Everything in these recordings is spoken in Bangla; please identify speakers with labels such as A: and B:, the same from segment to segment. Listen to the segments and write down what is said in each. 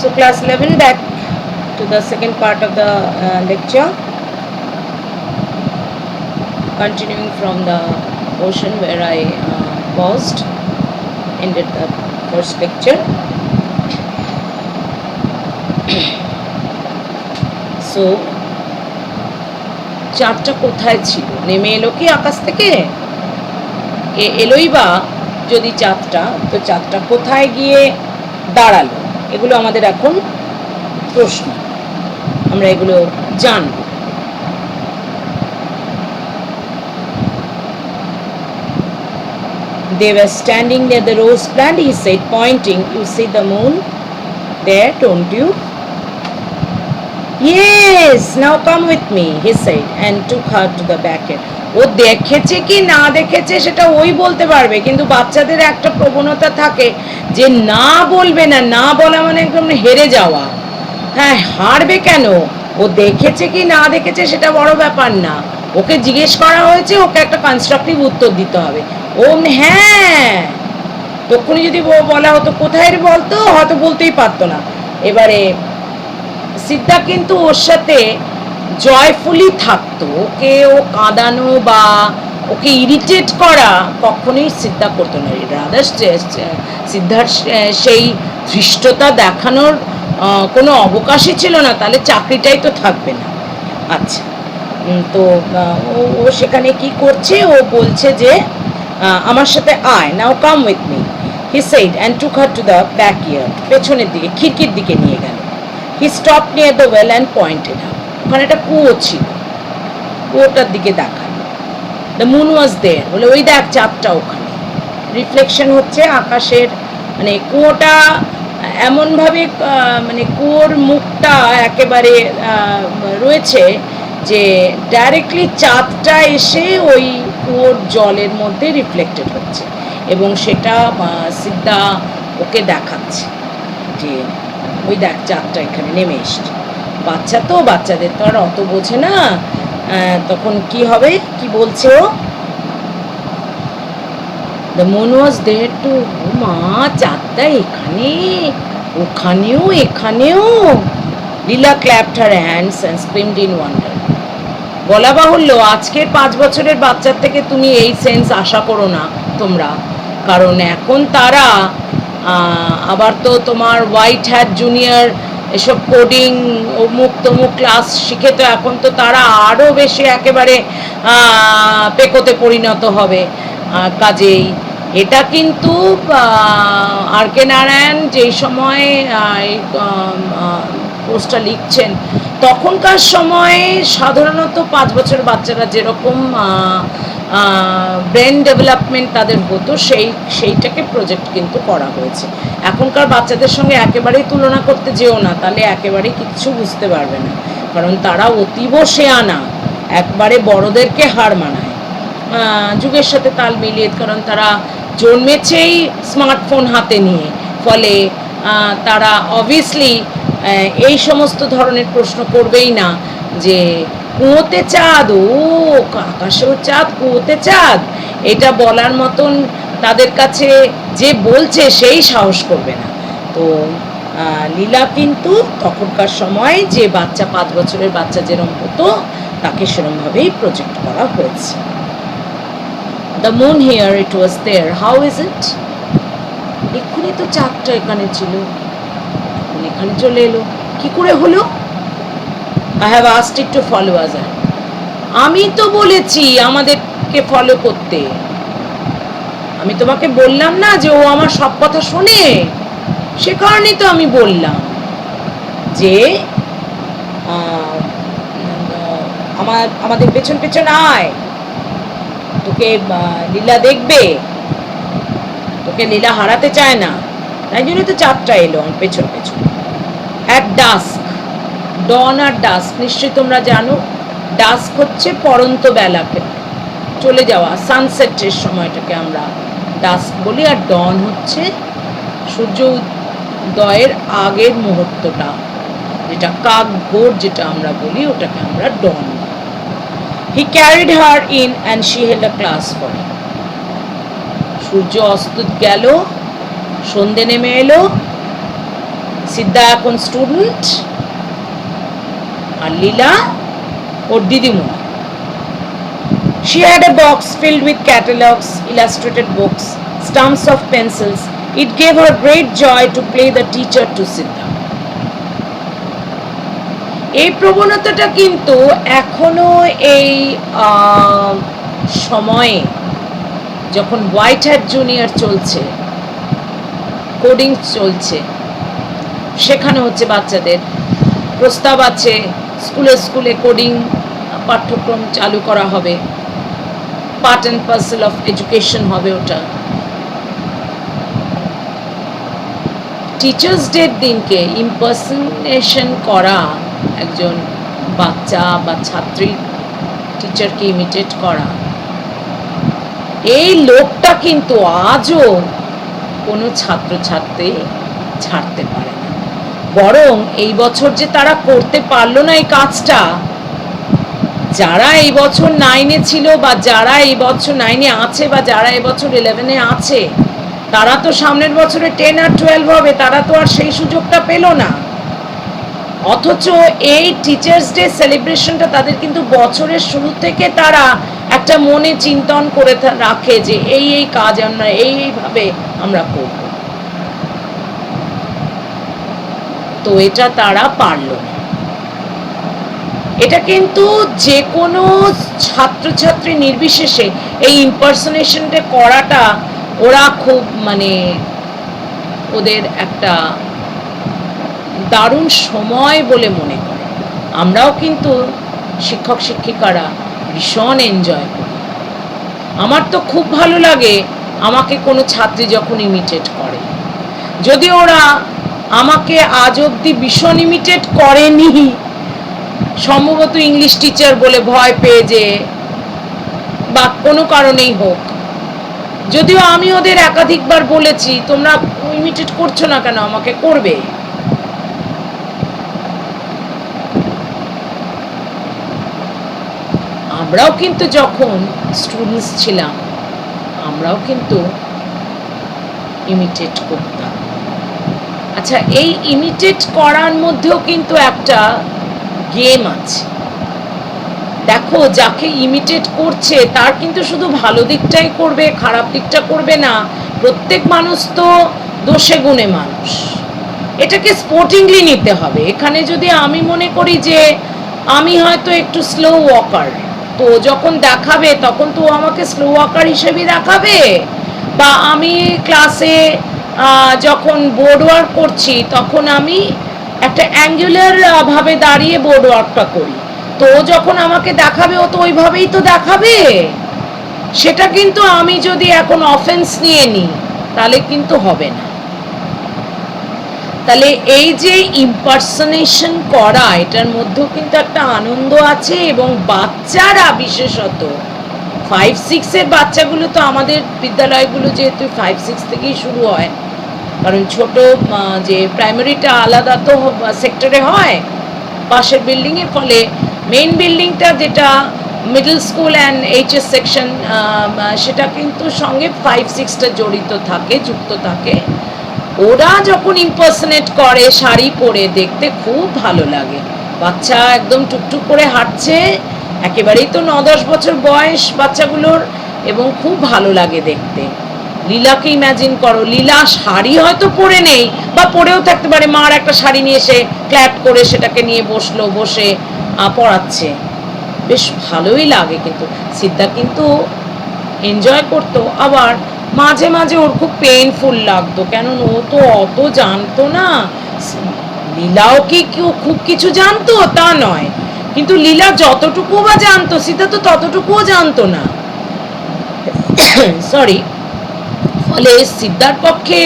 A: So class 11, back to the second part of the lecture, continuing from the portion where I paused, ended the first lecture. So চাঁদটা কোথায় ছিল? নেমে এলো কি আকাশ থেকে? এলোই বা যদি চাঁদটা, তো চাঁদটা কোথায় গিয়ে দাঁড়ালো? এগুলো আমাদের এখন প্রশ্ন, আমরা এগুলো জানব। They were standing near the rose plant, he said, pointing. You see the moon there, don't you? Yes, now come with me, he said, and took her to the backyard. ও দেখেছে কি না দেখেছে সেটা ওই বলতে পারবে, কিন্তু বাচ্চাদের একটা প্রবণতা থাকে যে না বলবে না, না বলা মানে একদম হেরে যাওয়া। হ্যাঁ, হারবে কেন? ও দেখেছে কি না দেখেছে সেটা বড় ব্যাপার না, ওকে জিজ্ঞেস করা হয়েছে, ওকে একটা কনস্ট্রাকটিভ উত্তর দিতে হবে। ও হ্যাঁ, তখনই যদি বলা হতো কোথায় বলতো, হয়তো বলতেই পারতো না। এবারে সিদ্ধা কিন্তু ওর সাথে জয়ফুলি থাকতো, ওকে ও কাঁদানো বা ওকে ইরিটেট করা কখনোই সিদ্ধা করতো না। রাদার সিদ্ধার সেই ধৃষ্টতা দেখানোর কোনো অবকাশই ছিল না, তাহলে চাকরিটাই তো থাকবে না। আচ্ছা, তো ও সেখানে কি করছে? ও বলছে যে আমার সাথে আয়, now come with me, he said, and took her to the backyard, পেছনের দিকে, খিড়কির দিকে নিয়ে গেল। He stop near the well and pointed out, ওখানে একটা কুয়ো ছিল, কুয়োটার দিকে দেখালো। দ্য মুন ওয়াজ দেয়ার, বলে ওই দেখ চাঁদটা ওখানে, রিফ্লেকশন হচ্ছে আকাশের, মানে কুয়োটা এমনভাবে, মানে কুয়োর মুখটা একেবারে রয়েছে যে ডাইরেক্টলি চাঁদটা এসে ওই কুয়োর জলের মধ্যে রিফ্লেক্টেড হচ্ছে, এবং সেটা সিদ্ধা ওকে দেখাচ্ছে যে ওই দেখ চাঁদটা এখানে নেমে এসছে। বাচ্চা তো, বাচ্চাদের তো আর অত বোঝে না, তখন কি হবে, কি বলছে ও? The moon was there too, মা চাঁদটা এখানে, ওখানেও, এখানেও। Leela clapped her hands and screamed in wonder. বলা বাহুল্য, আজকের 5 বছরের বাচ্চার থেকে তুমি এই সেন্স আশা করো না তোমরা, কারণ এখন তারা আবার তো তোমার হোয়াইট হ্যাট জুনিয়র এসব কোডিং অমুক তমুক ক্লাস শিখে, তো এখন তো তারা আরও বেশি একেবারে পেকোতে পরিণত হবে। কাজেই এটা কিন্তু আর কে নারায়ণ যেই সময় পোস্টটা লিখছেন, তখনকার সময়ে সাধারণত 5 বছর বাচ্চারা যেরকম ব্রেন ডেভেলপমেন্ট তাদের হতো, সেইটাকে প্রজেক্ট কিন্তু করা হয়েছে। এখনকার বাচ্চাদের সঙ্গে একেবারেই তুলনা করতে যেও না, তাহলে একেবারেই কিচ্ছু বুঝতে পারবে না, কারণ তারা অতীব শেয়ানা, একবারে বড়দেরকে হার মানায় যুগের সাথে তাল মিলিয়ে, কারণ তারা জন্মেছেই স্মার্টফোন হাতে নিয়ে, ফলে তারা অবভিয়াসলি এই সমস্ত ধরনের প্রশ্ন করবেই না যে কুয়োতে চাঁদ, ও আকাশেও চাঁদ, কুয়োতে চাঁদ, এটা বলার মতন তাদের কাছে যে বলছে সেই সাহস করবে না। তো লীলা কিন্তু তখনকার সময় যে বাচ্চা, 5 বছরের বাচ্চা যেরকম হতো, তাকে সেরকমভাবেই প্রজেক্ট করা হয়েছে। The moon here, it was there, how is it? এক্ষুনি তো চাঁদটা এখানে ছিল, এখানে চলে এলো, কি করে হলো? I have asked it to follow us. আমি তো বলেছি আমাদেরকে ফলো করতে, আমি তোমাকে বললাম না যে ও আমার সব কথা শোনে, সে কারণেই তো আমি বললাম যে আমাদের পেছন পেছন আয়, তোকে লীলা দেখবে, তোকে লীলা হারাতে চায় না, তাই জন্য তো চাঁদটা এলো পেছন পেছন। অ্যাট ডাস্ক, ডন আর ডাস্ক নিশ্চয়ই তোমরা জানো, ডাস্ক হচ্ছে পরন্ত বেলাকে চলে যাওয়া, সানসেটের সময়টাকে আমরা ডাস্ক বলি, আর ডন হচ্ছে সূর্য উদয়ের আগের মুহূর্তটা, যেটা কাক ভোর যেটা আমরা বলি, ওটাকে আমরা dawn. He carried her in and she held a glass for him. সূর্য অস্ত গেল, সন্ধে নেমে এলো, সিদ্ধা এখন স্টুডেন্ট, আর লীলা ওর দিদিমণি। She had a box filled with catalogs, illustrated books, stumps of pencils. It gave her great joy to play the teacher to Siddha. এই প্রবণতাটা কিন্তু এখনো এই সময়ে যখন হোয়াইট হ্যাট জুনিয়র চলছে, কোডিং চলছে, শেখানো হচ্ছে বাচ্চাদের, প্রস্তাব আছে স্কুলে স্কুলে কোডিং পাঠ্যক্রম চালু করা হবে, part and parcel of education হবে ওটা। টিচার্স ডের দিনকে ইম্পারসনেশন করা, একজন বাচ্চা বা ছাত্রী টিচারকে ইমিটেট করা, এই লোকটা কিন্তু আজও কোনো ছাত্রছাত্রী ছাড়তে পারে না। বরং এই বছর যে তারা করতে পারলো না এই কাজটা, যারা এই বছর 9-এ ছিল বা যারা এই বছর 9-এ আছে বা যারা এই বছর 11-এ আছে, তারা তো সামনের বছরে 10 আর 12 হবে, তারা তো আর সেই সুযোগটা পেল না। অথচ এই টিচার্স ডে সেলিব্রেশনটা তাদের কিন্তু বছরের শুরু থেকে তারা একটা মনে চিন্তন করে রাখে যে এই এই কাজ আমরা এইভাবে আমরা করব। তো এটা তারা পারল না। এটা কিন্তু যে কোনো ছাত্রছাত্রী নির্বিশেষে এই ইম্পারসনেশনটা করাটা ওরা খুব মানে ওদের একটা দারুণ সময় বলে মনে করে। আমরাও কিন্তু শিক্ষক শিক্ষিকারা ভীষণ এনজয় করি। আমার তো খুব ভালো লাগে আমাকে কোনো ছাত্রী যখন ইমিটেট করে, যদি ওরা আমাকে আজ অবধি ভীষণ ইমিটেট করেনি, সম্ভবত ইংলিশ টিচার বলে ভয় পেয়ে যে বা কোনো কারণেই হোক, যদিও আমি ওদের একাধিকবার বলেছি তোমরা ইমিটেট করছো না কেন, আমাকে করবে। আমরাও কিন্তু যখন স্টুডেন্টস ছিলাম আমরাও কিন্তু ইমিটেট করতাম। আচ্ছা, এই ইমিটেট করার মধ্যেও কিন্তু একটা গেম আছে। দেখো, যাকে ইমিটেট করছে তার কিন্তু শুধু ভালো দিকটাই করবে, খারাপ দিকটা করবে না। প্রত্যেক মানুষ তো দোষে গুণে মানুষ, এটাকে স্পোর্টিংলি নিতে হবে। এখানে যদি আমি মনে করি যে আমি হয়তো একটু স্লো ওয়াকার, তো যখন দেখাবে তখন তো আমাকে স্লো ওয়াকার হিসেবে দেখাবে। বা আমি ক্লাসে যখন বোর্ড ওয়ার্ক করছি তখন আমি একটা অ্যাঙ্গুলার ভাবে দাঁড়িয়ে বোর্ড ওয়ার্কটা করি, তো যখন আমাকে দেখাবে ও তো ওইভাবেই তো দেখাবে। সেটা কিন্তু আমি যদি এখন অফেন্স নিয়ে নিই তাহলে কিন্তু হবে না। তাহলে এই যে ইম্পারসনেশন করা, এটার মধ্যেও কিন্তু একটা আনন্দ আছে। এবং বাচ্চারা বিশেষত 5-6-এর বাচ্চাগুলো, তো আমাদের বিদ্যালয়গুলো যেহেতু 5-6 থেকেই শুরু হয়, কারণ ছোট যে প্রাইমারিটা আলাদা তো সেক্টরে হয় পাশের বিল্ডিংয়ে, ফলে মেইন বিল্ডিংটা যেটা middle school and HS section, সেটা কিন্তু সঙ্গে 5-6টা জড়িত থাকে, যুক্ত থাকে। ওরা যখন ইম্পারসনেট করে শাড়ি পরে, দেখতে খুব ভালো লাগে। বাচ্চা একদম টুকটুক করে হাঁটছে, একেবারেই তো 9-10 বছর বয়স বাচ্চাগুলোর, এবং খুব ভালো লাগে দেখতে। লীলাকে ইম্যাজিন করো, লীলা শাড়ি হয়তো পরে নেই বা পরেও থাকতে পারে, মার একটা শাড়ি নিয়ে এসে ক্ল্যাপ করে সেটাকে নিয়ে বসলো, বসে পড়াচ্ছে, বেশ ভালোই লাগে। কিন্তু সিদ্ধা কিন্তু এনজয় করতো, আবার মাঝে মাঝে ওর খুব পেইনফুল লাগতো, কেন ও তো অত জানতো না। লীলাও কি খুব কিছু জানতো তা নয়, কিন্তু লীলা যতটুকু বা জানতো সিদ্ধা তো ততটুকুও জানতো না, সরি। ফলে সিদ্ধার পক্ষে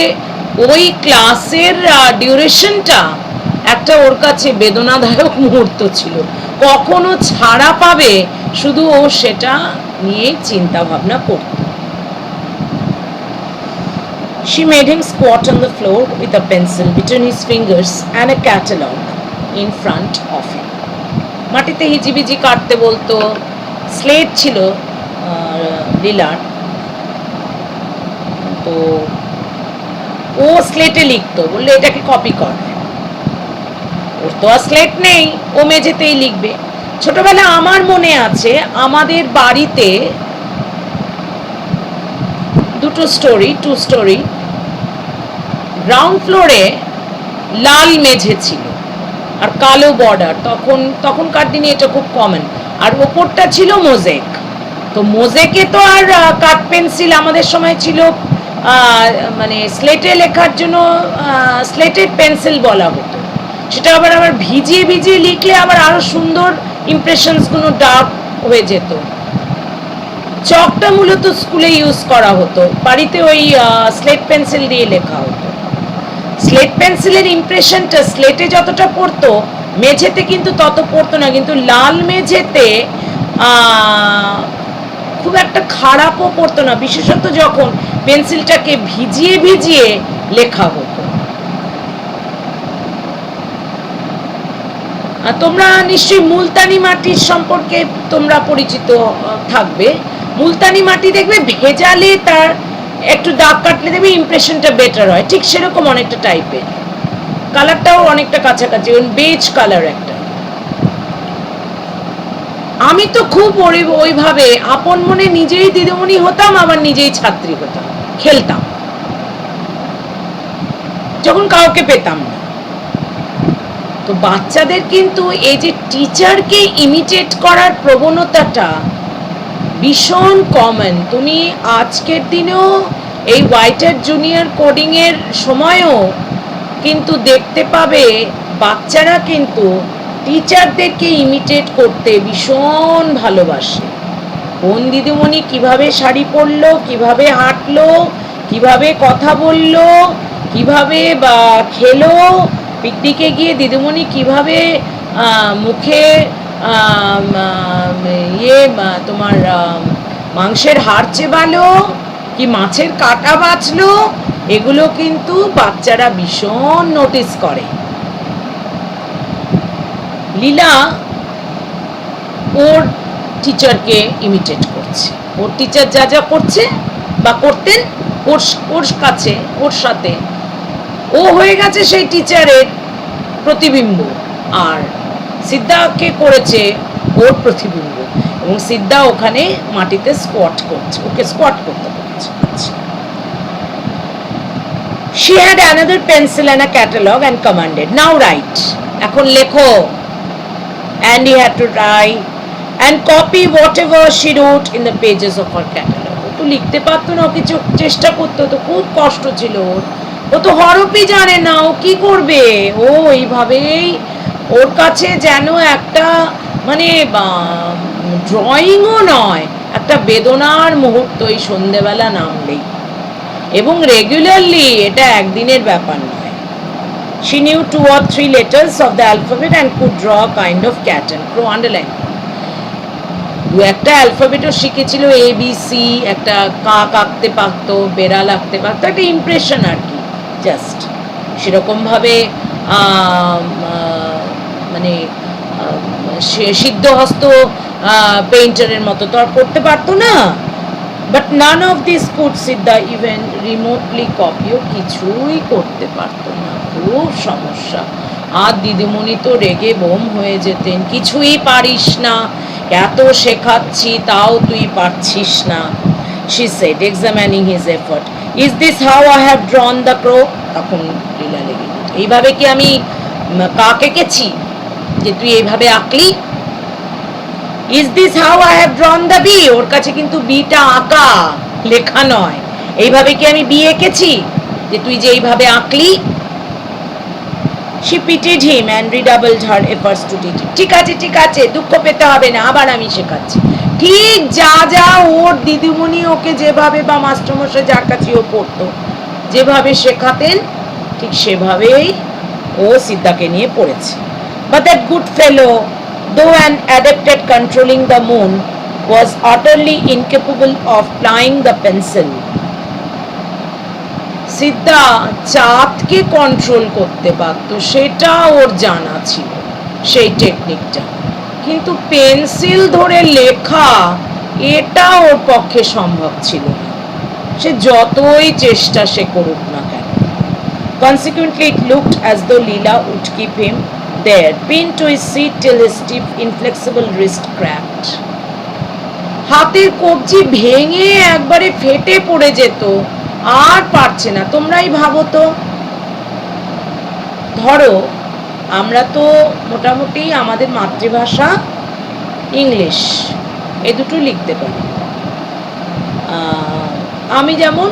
A: ওই ক্লাসের ডিউরেশনটা একটা ওর কাছে বেদনাদায়ক মুহূর্ত ছিল। কখনো ছাড়া পাবে শুধু ও সেটা নিয়ে চিন্তা ভাবনা করত। She made him squat on the floor with a pencil between his fingers and a catalogue in front of him. মাটিতে হিজিবিজি কাটতে বলতো। স্লেট ছিল লীলার, তো ও স্লেটে লিখতো, বললে এটাকে কপি কর। ওর তো আর স্লেট নেই, ও মেঝেতেই লিখবে। ছোটবেলা আমার মনে আছে আমাদের বাড়িতে টু স্টোরি, গ্রাউন্ড ফ্লোরে লাল মেঝে ছিল আর কালো বর্ডার, তখনকার দিনে এটা খুব কমন, আর ওপরটা ছিল মোজেক। তো মোজেকে তো আর কাঠ পেন্সিল, আমাদের সময় ছিল মানে স্লেটে লেখার জন্য স্লেটেড পেন্সিল বলা হতো, সেটা আবার ভিজিয়ে ভিজিয়ে লিখলে আবার আরো সুন্দর ইমপ্রেশনসগুলো ডার্ক হয়ে যেত। চকটা মূলত স্কুলে ইউজ করা হতো, বাড়িতে ওই স্লেট পেন্সিল দিয়ে লেখা হতো। স্লেট পেন্সিলের ইমপ্রেশনটা স্লেটে যতটা পড়তো মেঝেতে কিন্তু তত পড়তো না, কিন্তু লাল মেঝেতে খুব একটা খারাপও পড়তো না, বিশেষত যখন পেন্সিলটাকে ভিজিয়ে ভিজিয়ে লেখা হতো। তোমরা নিশ্চয়ই মুলতানি মাটির সম্পর্কে তোমরা পরিচিত থাকবে। মুলতানি মাটি দেখবে ভেজালে তার একটু দাগ কাটলে দেখবে ইমপ্রেশনটা বেটার হয়, ঠিক সেরকম অনেকটা টাইপের, কালারটাও অনেকটা কাছাকাছি, বেজ কালার একটা। আমি তো খুব ওইভাবে আপন মনে নিজেই দিদিমণি হতাম, আবার নিজেই ছাত্রী হতাম, খেলতাম যখন কাউকে পেতাম না। তো বাচ্চাদের কিন্তু এই যে টিচারকে ইমিটেট করার প্রবণতাটা ভীষণ কমন। তুমি আজকের দিনেও এই হোয়াইটার জুনিয়র কোডিং এর সময়ও কিন্তু দেখতে পাবে বাচ্চারা কিন্তু টিচারদেরকে ইমিটেট করতে ভীষণ ভালোবাসে। কোন দিদিমণি কিভাবে শাড়ি পরলো, কিভাবে হাঁটলো, কিভাবে কথা বললো, কিভাবে বা খেলো, পিকনিকে গিয়ে দিদিমণি কিভাবে মুখে তোমার মাংসের হাড় চেবালো কি মাছের কাঁটা বাঁচলো, এগুলো কিন্তু বাচ্চারা ভীষণ নোটিস করে। লীলা ওর টিচারকে ইমিটেট করছে, ওর টিচার যা যা করছে বা করতেন ওর কাছে, ওর সাথে ও হয়ে গেছে সেই টিচারের প্রতিবিম্ব, আর সিদ্ধাকে করেছে ওর প্রতিবিম্ব, এবং সিদ্ধা ওখানে মাটিতে স্কোয়াট করছে, ওকে স্কোয়াট করতে বলেছে। She had another pencil and a catalogue and commanded, now write, এখন লেখো। And he had to write and copy whatever she wrote in the pages of her catalog. ও তো লিখতে পারতো না, ও কিছু চেষ্টা করতো, তো খুব কষ্ট ছিল ওর, ও তো হরফই জানে না, ও কি করবে। ও এইভাবেই ওর কাছে যেন একটা মানে ড্রয়িংও নয়, একটা বেদনার মুহূর্ত এই সন্ধেবেলা নামলেই, এবং রেগুলারলি, এটা একদিনের ব্যাপার নয়। She knew 2 or 3 letters of the alphabet and could draw a kind of cat and crow, underline. দু একটা অ্যালফাবেটও শিখেছিল, ABC, একটা কাক আঁকতে পারতো, বেড়াল আঁকতে পারতো, একটা ইমপ্রেশন আর কি, জাস্ট সেরকমভাবে মানে সিদ্ধহস্ত পেইন্টারের মতো তো আর করতে পারতো না। But none of this could Siddha even remotely কপিও কিছুই করতে পারতো না, খুব সমস্যা। আর দিদিমণি তো রেগে বোম হয়ে যেতেন, কিছুই পারিস না, এত শেখাচ্ছি তাও তুই পারছিস না। She said, examining his effort, is this how I have drawn the crow? তখন লীলা লেগে যেত, এইভাবে কি আমি কাক এঁকেছি যে তুই এইভাবে আঁকলি? Is this how I have drawn the bee? ওর কাছে কিন্তু বিটা আঁকা, লেখা নয়। এইভাবে কি আমি বি এঁকেছি যে তুই যে এইভাবে আঁকলি? She pitied him and redoubled her efforts to teach him. ঠিক আছে ঠিক আছে, দুঃখ পেতে হবে না, আবার আমি শেখাচ্ছি। ঠিক যা যা ওর দিদিমণি ওকে যেভাবে বা মাস্টারমশাই যার কাছে ও পড়তো যেভাবে শেখাতেন, ঠিক সেভাবেই ও সিদ্ধাকে নিয়ে পড়েছে। But that good fellow, though an adept at controlling the moon, was utterly incapable of plying the pencil. সিদ্ধা চাঁদকে কন্ট্রোল করতে পারতো, সেটা ওর জানা ছিল, সেই টেকনিকটা, কিন্তু পেন্সিল ধরে লেখা এটা ওর পক্ষে সম্ভব ছিল না, সে যতই চেষ্টা সে করুক না কেন। Consequently, it looked as though Leela would keep him there, pinned to his seat till his stiff, inflexible wrist cracked. হাতের কবজি ভেঙে একবারে ফেটে পড়ে যেত, আর পারছে না। তোমরাই ভাবো তো, ধরো আমরা তো মোটামুটি আমাদের মাতৃভাষা ইংলিশ, এ দুটো লিখতে পারি। আমি যেমন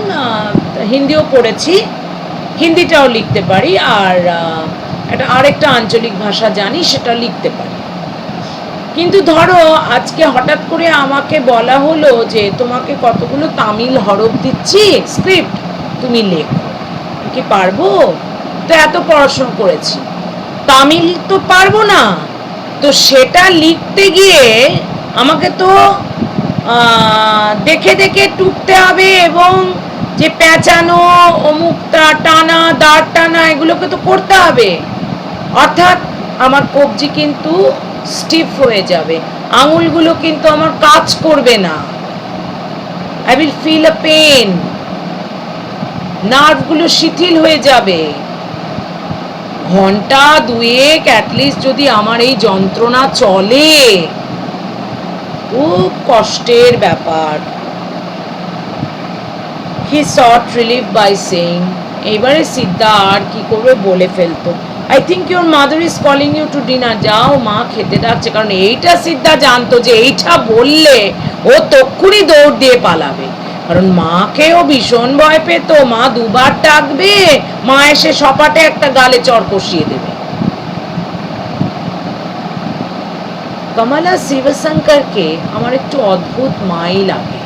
A: হিন্দিও পড়েছি, হিন্দিটাও লিখতে পারি, আর আরেকটা আঞ্চলিক ভাষা জানি, সেটা লিখতে পারি। কিন্তু ধরো আজকে হঠাৎ করে আমাকে বলা হলো যে তোমাকে কতগুলো তামিল হরফ দিচ্ছি স্ক্রিপ্ট, তুমি লেখো, কি পারবো? তো এত পড়াশোনা করেছি, তামিল তো পারবো না। তো সেটা লিখতে গিয়ে আমাকে তো দেখে দেখে টুকতে হবে, এবং যে পেঁচানো, অমুকটা টানা, দাঁড় টানা, এগুলোকে তো করতে হবে। অর্থাৎ আমার কবজি কিন্তু স্টিফ হয়ে যাবে, আঙুলগুলো কিন্তু আমার কাজ করবে না। I will feel a pain, নার্ভগুলো শিথিল হয়ে যাবে। ঘন্টা দুয়েক অ্যাটলিস্ট যদি আমার এই যন্ত্রণা চলে, খুব কষ্টের ব্যাপার। He sought relief by saying, এবারে সিদ্ধা আর কি করবে বলে ফেলতো, I think your mother is calling you to dinner. যাও, মা খেতে ডাকছে। কারণ এইটা সিদ্ধা জানতো যে এইটা বললে ও তক্ষুনি দৌড় দিয়ে পালাবে, কারণ মাকেও ভীষণ ভয় পেত। মা দুবার ডাকবে, মা এসে সপাটে একটা গালে চড় কষিয়ে দেবে। কমলা শিবশঙ্করকে আমার একটু অদ্ভুত মাই লাগে।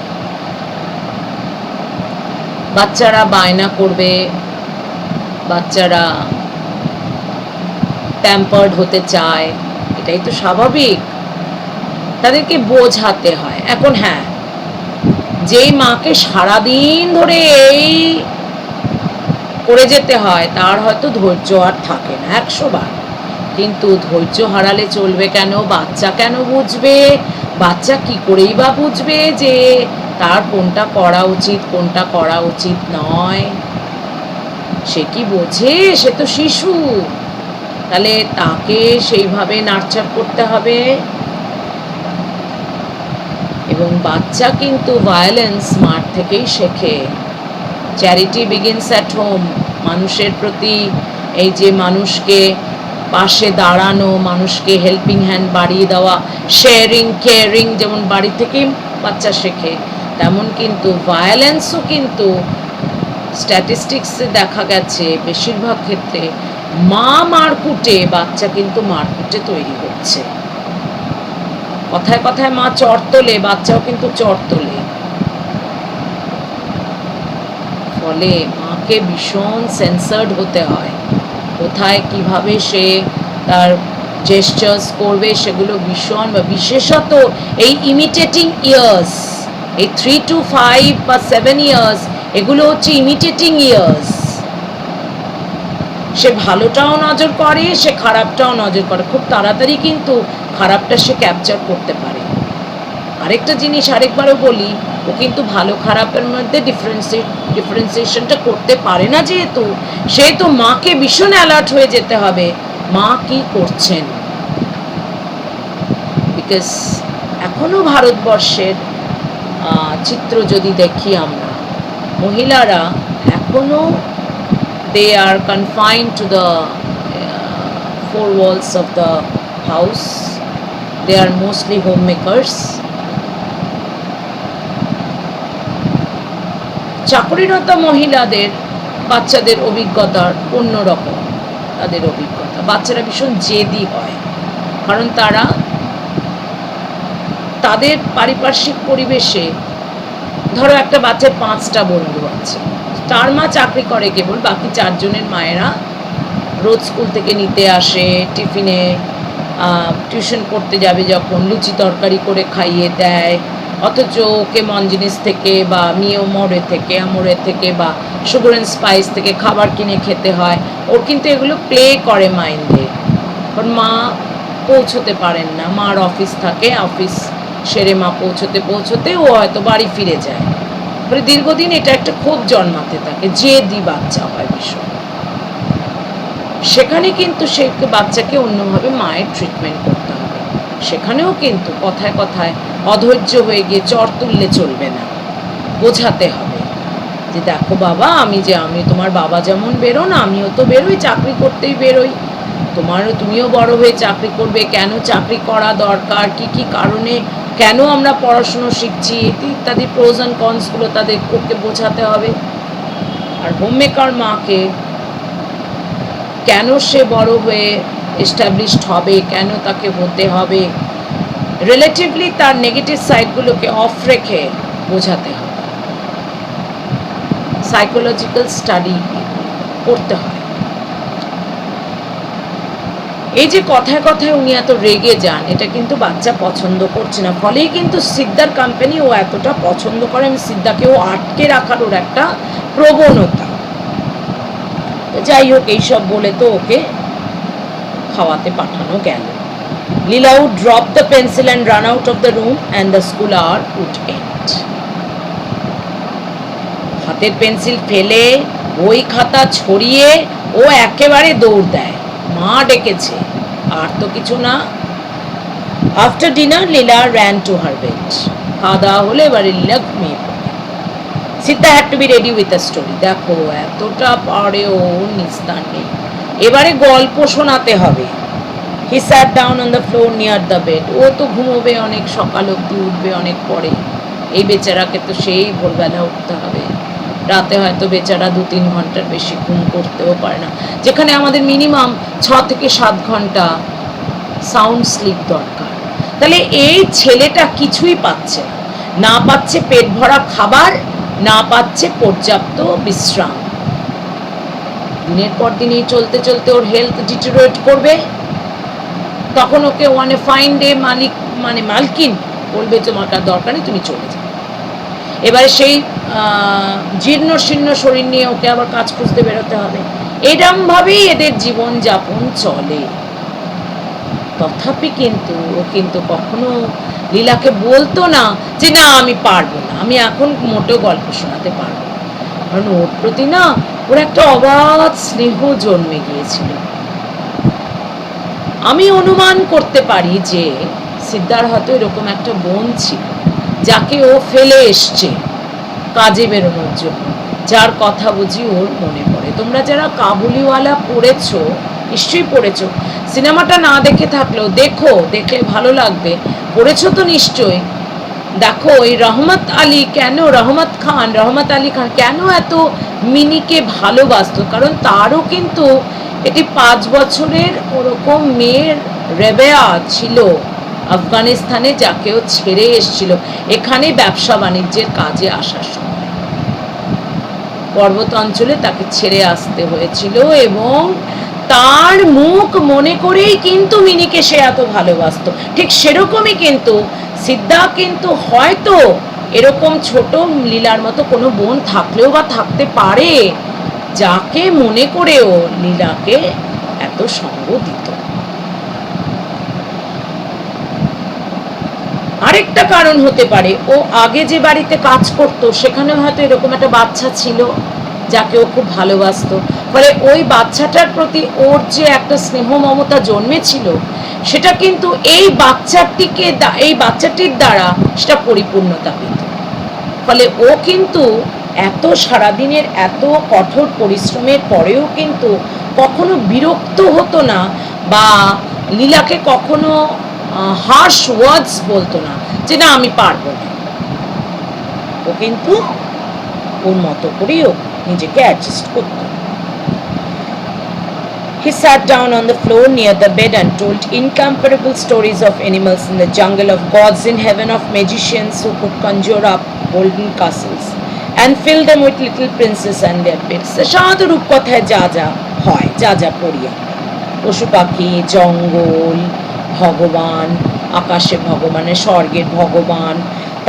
A: বাচ্চারা বায়না করবে, বাচ্চারা প্যাম্পার্ড হতে চায়, এটাই তো স্বাভাবিক, তাদেরকে বোঝাতে হয়। এখন হ্যাঁ, যেই মাকে সারাদিন ধরে এই করে যেতে হয়, তার হয়তো ধৈর্য আর থাকে না 100 বার। কিন্তু ধৈর্য হারালে চলবে কেন? বাচ্চা কেন বুঝবে? বাচ্চা কি করেই বা বুঝবে যে তার কোনটা করা উচিত, কোনটা করা উচিত নয়? সে কি বোঝে? সে তো শিশু। তাহলে তাকে সেইভাবে নার্চার করতে হবে। এবং বাচ্চা কিন্তু ভায়োলেন্স মার থেকেই শেখে। Charity begins at home. মানুষের প্রতি এই যে মানুষকে পাশে দাঁড়ানো, মানুষকে হেল্পিং হ্যান্ড বাড়িয়ে দেওয়া, শেয়ারিং, কেয়ারিং, যেমন বাড়ি থেকেই বাচ্চা শেখে, তেমন কিন্তু ভায়োলেন্সও কিন্তু স্ট্যাটিস্টিক্সে দেখা গেছে বেশিরভাগ ক্ষেত্রে মা মারকুটে বাচ্চা কিন্তু মারকুটে তৈরি হচ্ছে। কথায় কথায় মা চড় তোলে, বাচ্চাও কিন্তু চড় তোলে। ফলে মাকে ভীষণ সেন্সার্ড হতে হয়। কোথায় কিভাবে সে তার জেস্টার্স করবে সেগুলো ভীষণ, বা বিশেষত এই ইমিটেটিং ইয়ার্স, এই 3 to 5 বা 7 ইয়ার্স, এগুলো হচ্ছে ইমিটেটিং ইয়ার্স। সে ভালোটাও নজর করে, সে খারাপটাও নজর করে, খুব তাড়াতাড়ি কিন্তু খারাপটা সে ক্যাপচার করতে পারে। আরেকটা জিনিস আরেকবারও বলি, ও কিন্তু ভালো খারাপের মধ্যে ডিফারেন্সিয়েশনটা করতে পারে না, যেহেতু সেহেতু মাকে ভীষণ অ্যালার্ট হয়ে যেতে হবে মা কি করছেন। বিকজ এখনো ভারতবর্ষের চিত্র যদি দেখি আমরা, মহিলারা এখনো they are confined to the 4 walls of the house. They are mostly homemakers. চাকরিরত মহিলাদের বাচ্চাদের অভিজ্ঞতা অন্যরকম। তাদের অভিজ্ঞতা, বাচ্চারা ভীষণ জেদি হয়, কারণ তারা তাদের পারিপার্শ্বিক পরিবেশে, ধরো একটা বাচ্চার 5টা বন্ধু আছে, তার মা চাকরি করে কেবল, বাকি 4 জনের মায়েরা রোজ স্কুল থেকে নিতে আসে, টিফিনে টিউশন পড়তে যাবে যখন লুচি তরকারি করে খাইয়ে দেয়, অথচ ওকে মঞ্জিনিস থেকে বা মিও আমোরে থেকে বা সুগার অ্যান্ড স্পাইস থেকে খাবার কিনে খেতে হয়। ওর কিন্তু এগুলো প্লে করে মাইন্ডে, কারণ মা পৌঁছতে পারেন না, মার অফিস থাকে, অফিস সেরে মা পৌঁছতে ও হয়তো বাড়ি ফিরে যায়। ফলে দীর্ঘদিন এটা একটা ক্ষোভ জন্মাতে থাকে, জেদি বাচ্চা হয় ভীষণ। সেখানে কিন্তু সে বাচ্চাকে অন্যভাবে মায়ের ট্রিটমেন্ট করতে হবে। সেখানেও কিন্তু কথায় কথায় অধৈর্য হয়ে গিয়ে চর তুললে চলবে না, বোঝাতে হবে যে দেখো বাবা, আমি তোমার বাবা যেমন বেরোন, আমিও তো বেরোই, চাকরি করতেই বেরোই, তুমিও বড় হয়ে চাকরি করবে, কেন চাকরি করা দরকার, কি কি কারণে, কেন আমরা পড়াশুনো শিখছি, ইত্যাদি প্রোজ অ্যান্ড কনসগুলো ওকে বোঝাতে হবে। আর হোমমেকার মাকে কেন সে বড় হয়ে এস্টাবলিশড হবে, কেন তাকে হতে হবে, রিলেটিভলি তার নেগেটিভ সাইডগুলোকে অফ রেখে বোঝাতে হবে। সাইকোলজিক্যাল স্টাডি করতে হয়। এই যে কথায় কথায় উনি এত রেগে যান, এটা কিন্তু বাচ্চা পছন্দ করছে না, ফলেই কিন্তু সিদ্ধার কোম্পানি ও এতটা পছন্দ করে, সিদ্ধাকেও আটকে রাখার ওর একটা প্রবণতা। যাই হোক, এইসব বলে তো ওকে খাওয়াতে পাঠানো গেল। লীলা would drop the pencil and run out of the room and the school hour would end. হাতের পেন্সিল ফেলে বই খাতা ছড়িয়ে ও একেবারে দৌড় দেয়, মা ডেকেছে, আর তো কিছু না। After dinner Leela ran to her bed. খাওয়া দাওয়া হলে এবারে লীলা ঘুমিয়ে পড়ে। সিদ্ধা had to be ready with a story. দেখো এতটা পরেও নিস্তার নেই, এবারে গল্প শোনাতে হবে। He sat down on the floor near the bed. ও তো ঘুমোবে অনেক, সকাল অবধি উঠবে অনেক পরে, এই বেচারাকে তো সেই ভোরবেলা উঠতে হবে। রাতে হয়তো বেচারা 2-3 ঘন্টার বেশি ঘুম করতেও পারে না, যেখানে আমাদের মিনিমাম 6 থেকে 7 ঘন্টা সাউন্ড স্লিপ দরকার। তাহলে এই ছেলেটা কিছুই পাচ্ছে না, না পাচ্ছে পেট ভরা খাবার, না পাচ্ছে পর্যাপ্ত বিশ্রাম। দিনের পর দিন এই চলতে চলতে ওর হেলথ ডিটেরিওরেট করবে। তখন ওকে ওয়ানে ফাইন ডে মালকিন বলবে তোমার কার দরকার নেই, তুমি চলে যাও। এবারে সেই জীর্ণ শীর্ণ শরীর নিয়ে ওকে আবার কাজ খুঁজতে বেরোতে হবে। এরমভাবেই এদের জীবন যাপন চলে। তথাপি কিন্তু ও কিন্তু কখনো লীলাকে বলতো না যে না আমি পারবো না, আমি এখন মোটেও গল্প শোনাতে পারবো না, কারণ ওর প্রতি না ওর একটা অবাধ স্নেহ জন্মে গিয়েছিল। আমি অনুমান করতে পারি যে সিদ্ধার হয়তো এরকম একটা বোন ছিল যাকে ও ফেলে এসছে কাজে বেরোনোর জন্য, যার কথা বুঝি ওর মনে পড়ে। তোমরা যারা কাবুলিওয়ালা পড়েছো, নিশ্চয়ই পড়েছো, সিনেমাটা না দেখে থাকলেও দেখো, দেখলে ভালো লাগবে। পড়েছো তো নিশ্চয়ই। দেখো এই রহমত আলী খান কেন এত মিনিকে ভালোবাসতো, কারণ তারও কিন্তু এটি 5 বছরের ওরকম মেয়ের রেবেয়া ছিল আফগানিস্তানে, যাকেও ছেড়ে এসেছিল এখানে ব্যবসা বাণিজ্যের কাজে আসার সময়। পর্বত অঞ্চলে তাকে ছেড়ে আসতে হয়েছিল, এবং তার মুখ মনে করেই কিন্তু মিনিকে সে এত ভালোবাসতো। ঠিক সেরকমই কিন্তু সিদ্ধা কিন্তু হয়তো এরকম ছোট লীলার মতো কোনো বোন থাকলেও বা থাকতে পারে, যাকে মনে করেও লীলাকে এত সঙ্গ দিত। আরেকটা কারণ হতে পারে, ও আগে যে বাড়িতে কাজ করতো সেখানে হয়তো এরকম একটা বাচ্চা ছিল যাকে ও খুব ভালোবাসতো, ফলে ওই বাচ্চাটার প্রতি ওর যে একটা স্নেহ মমতা জন্মেছিল সেটা কিন্তু এই বাচ্চাটির দ্বারা সেটা পরিপূর্ণতা পেত। ফলে ও কিন্তু এত সারাদিনের এত কঠোর পরিশ্রমের পরেও কিন্তু কখনো বিরক্ত হতো না, বা লীলাকে কখনো হার্শ ওয়ার্ডস বলতো না যে না আমি পারবো না। ও কিন্তু ওর মতো করেও নিজেকে অ্যাডজাস্ট করত। He sat down on the floor near the bed and told incomparable stories of animals in the jungle, of gods in heaven, of magicians who could conjure up golden castles and fill them with little princes and their pets. সাধারণত রূপকথায় যা যা হয়, যা যা পড়ি আমরা, পশু পাখি, জঙ্গল, ভগবান, আকাশে ভগবানের, স্বর্গের ভগবান,